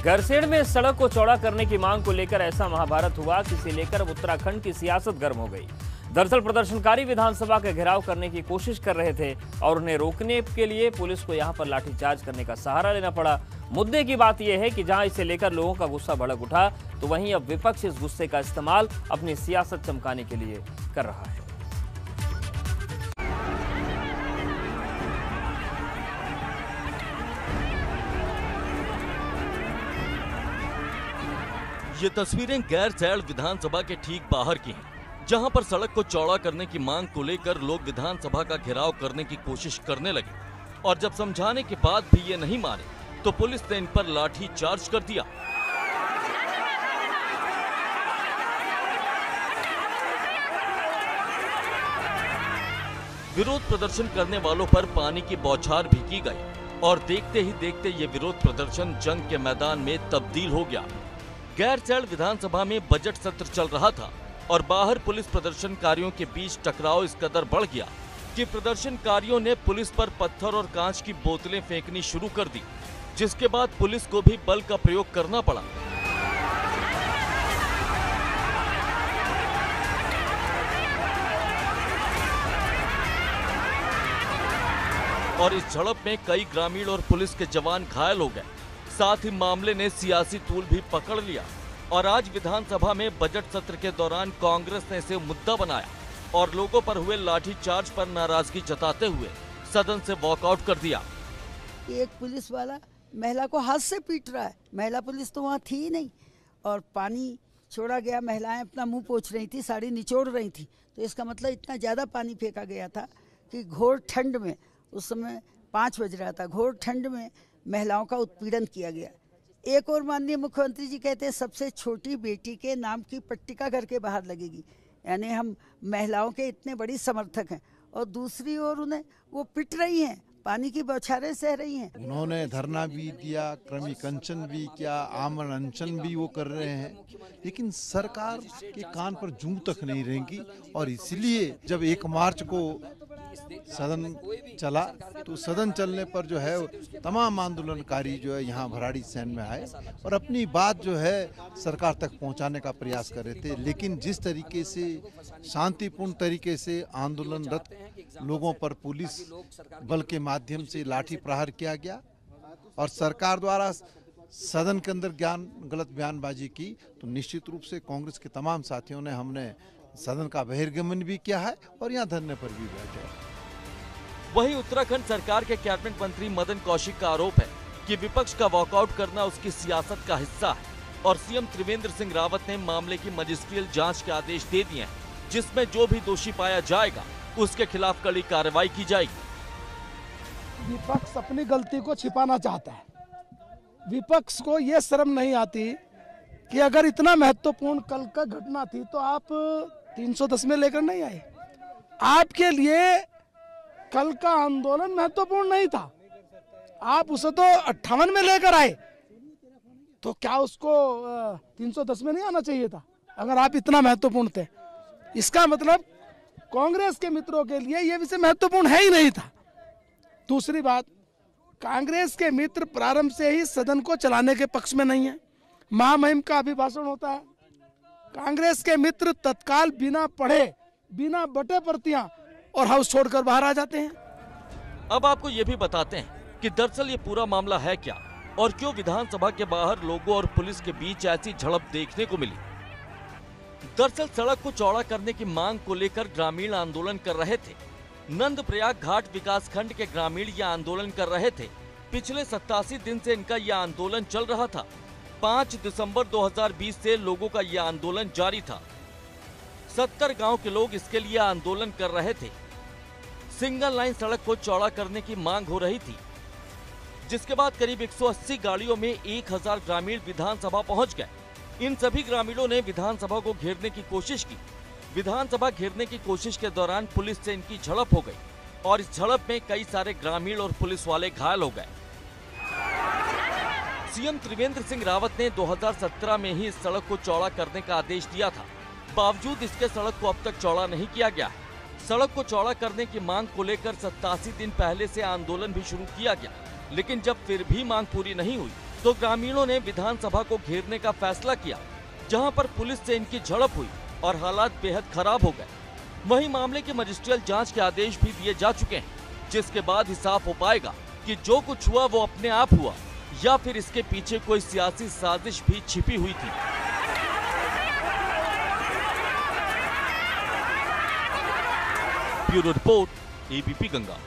गरसेड़ में सड़क को चौड़ा करने की मांग को लेकर ऐसा महाभारत हुआ कि इसे लेकर अब उत्तराखंड की सियासत गर्म हो गई। दरअसल प्रदर्शनकारी विधानसभा का घेराव करने की कोशिश कर रहे थे और उन्हें रोकने के लिए पुलिस को यहां पर लाठीचार्ज करने का सहारा लेना पड़ा। मुद्दे की बात यह है कि जहां इसे लेकर लोगों का गुस्सा भड़क उठा, तो वहीं अब विपक्ष इस गुस्से का इस्तेमाल अपनी सियासत चमकाने के लिए कर रहा है। ये तस्वीरें गैरसैंण विधानसभा के ठीक बाहर की हैं, जहां पर सड़क को चौड़ा करने की मांग को लेकर लोग विधानसभा का घेराव करने की कोशिश करने लगे और जब समझाने के बाद भी ये नहीं माने तो पुलिस ने इन पर लाठी चार्ज कर दिया। विरोध प्रदर्शन करने वालों पर पानी की बौछार भी की गई और देखते ही देखते ये विरोध प्रदर्शन जंग के मैदान में तब्दील हो गया। गैरसैंण विधानसभा में बजट सत्र चल रहा था और बाहर पुलिस प्रदर्शनकारियों के बीच टकराव इस कदर बढ़ गया कि प्रदर्शनकारियों ने पुलिस पर पत्थर और कांच की बोतलें फेंकनी शुरू कर दी, जिसके बाद पुलिस को भी बल का प्रयोग करना पड़ा। और इस झड़प में कई ग्रामीण और पुलिस के जवान घायल हो गए। साथ ही मामले ने सियासी तूल भी पकड़ लिया और आज विधानसभा में बजट सत्र के दौरान कांग्रेस ने इसे मुद्दा बनाया और लोगों पर हुए लाठीचार्ज पर नाराजगी जताते हुए सदन से वॉकआउट कर दिया। एक पुलिस वाला महिला को हाथ से पीट रहा है। महिला पुलिस तो वहाँ थी ही नहीं और पानी छोड़ा गया। महिलाएं अपना मुंह पोंछ रही थी, साड़ी निचोड़ रही थी, तो इसका मतलब इतना ज़्यादा पानी फेंका गया था कि घोर ठंड में, उस समय 5 बज रहा था, घोर ठंड में महिलाओं का उत्पीड़न किया गया। एक और माननीय मुख्यमंत्री जी कहते हैं सबसे छोटी बेटी के नाम की पट्टिका घर के बाहर लगेगी, यानी हम महिलाओं के इतने बड़ी समर्थक हैं, और दूसरी ओर उन्हें वो पिट रही हैं, पानी की बौछारें सह रही हैं। उन्होंने धरना भी दिया, क्रमिक अनशन भी किया, आमरण अनशन भी वो कर रहे हैं, लेकिन सरकार के कान पर जूं तक नहीं रहेंगी। और इसलिए जब 1 मार्च को सदन चला तो सदन चलने पर जो है तमाम आंदोलनकारी जो है यहाँ भराड़ी सैन में आए और अपनी बात जो है सरकार तक पहुँचाने का प्रयास कर रहे थे। लेकिन जिस तरीके से शांतिपूर्ण तरीके से आंदोलनरत लोगों पर पुलिस बल के माध्यम से लाठी प्रहार किया गया और सरकार द्वारा सदन के अंदर गलत बयानबाजी की, तो निश्चित रूप से कांग्रेस के तमाम साथियों ने हमने सदन का बहिर्गमन भी किया है और यहाँ धरने पर भी बैठे। वहीं उत्तराखंड सरकार के कैबिनेट मंत्री मदन कौशिक का आरोप है कि विपक्ष का वॉकआउट करना उसकी सियासत का हिस्सा है और सीएम त्रिवेंद्र सिंह रावत ने मामले की मजिस्ट्रियल जांच के आदेश दे दिए हैं, जिसमें जो भी दोषी पाया जाएगा उसके खिलाफ कड़ी कार्रवाई की जाएगी। विपक्ष अपनी गलती को छिपाना चाहता है। विपक्ष को ये शर्म नहीं आती कि अगर इतना महत्वपूर्ण कल का घटना थी तो आप 310 में लेकर नहीं आए। आपके लिए कल का आंदोलन महत्वपूर्ण नहीं था, आप उसे तो 58 में लेकर आए, तो क्या उसको 310 में नहीं आना चाहिए था अगर आप इतना महत्वपूर्ण थे? इसका मतलब कांग्रेस के मित्रों के लिए यह विषय महत्वपूर्ण है ही नहीं था। दूसरी बात, कांग्रेस के मित्र प्रारंभ से ही सदन को चलाने के पक्ष में नहीं है। महामहिम का अभिभाषण होता है, कांग्रेस के मित्र तत्काल बिना पढ़े, बिना बटे प्रतियां और हाउस छोड़कर बाहर आ जाते हैं। अब आपको ये भी बताते हैं कि दरअसल ये पूरा मामला है क्या और क्यों विधानसभा के बाहर लोगों और पुलिस के बीच ऐसी झड़प देखने को मिली। दरअसल सड़क को चौड़ा करने की मांग को लेकर ग्रामीण आंदोलन कर रहे थे। नंदप्रयाग घाट विकास खंड के ग्रामीण ये आंदोलन कर रहे थे। पिछले 87 दिन से इनका यह आंदोलन चल रहा था। 5 दिसंबर 2020 से लोगों का यह आंदोलन जारी था। 70 गांव के लोग इसके लिए आंदोलन कर रहे थे। सिंगल लाइन सड़क को चौड़ा करने की मांग हो रही थी, जिसके बाद करीब 180 गाड़ियों में 1000 ग्रामीण विधानसभा पहुंच गए। इन सभी ग्रामीणों ने विधानसभा को घेरने की कोशिश की। विधानसभा घेरने की कोशिश के दौरान पुलिस से इनकी झड़प हो गई और इस झड़प में कई सारे ग्रामीण और पुलिस वाले घायल हो गए। सीएम त्रिवेंद्र सिंह रावत ने 2017 में ही इस सड़क को चौड़ा करने का आदेश दिया था। बावजूद इसके सड़क को अब तक चौड़ा नहीं किया गया है। सड़क को चौड़ा करने की मांग को लेकर 87 दिन पहले से आंदोलन भी शुरू किया गया, लेकिन जब फिर भी मांग पूरी नहीं हुई तो ग्रामीणों ने विधानसभा को घेरने का फैसला किया, जहां पर पुलिस से इनकी झड़प हुई और हालात बेहद खराब हो गए। वहीं मामले की मजिस्ट्रियल जांच के आदेश भी दिए जा चुके हैं, जिसके बाद ही साफ हो पाएगा कि जो कुछ हुआ वो अपने आप हुआ या फिर इसके पीछे कोई सियासी साजिश भी छिपी हुई थी। Bureau report, ABP Ganga.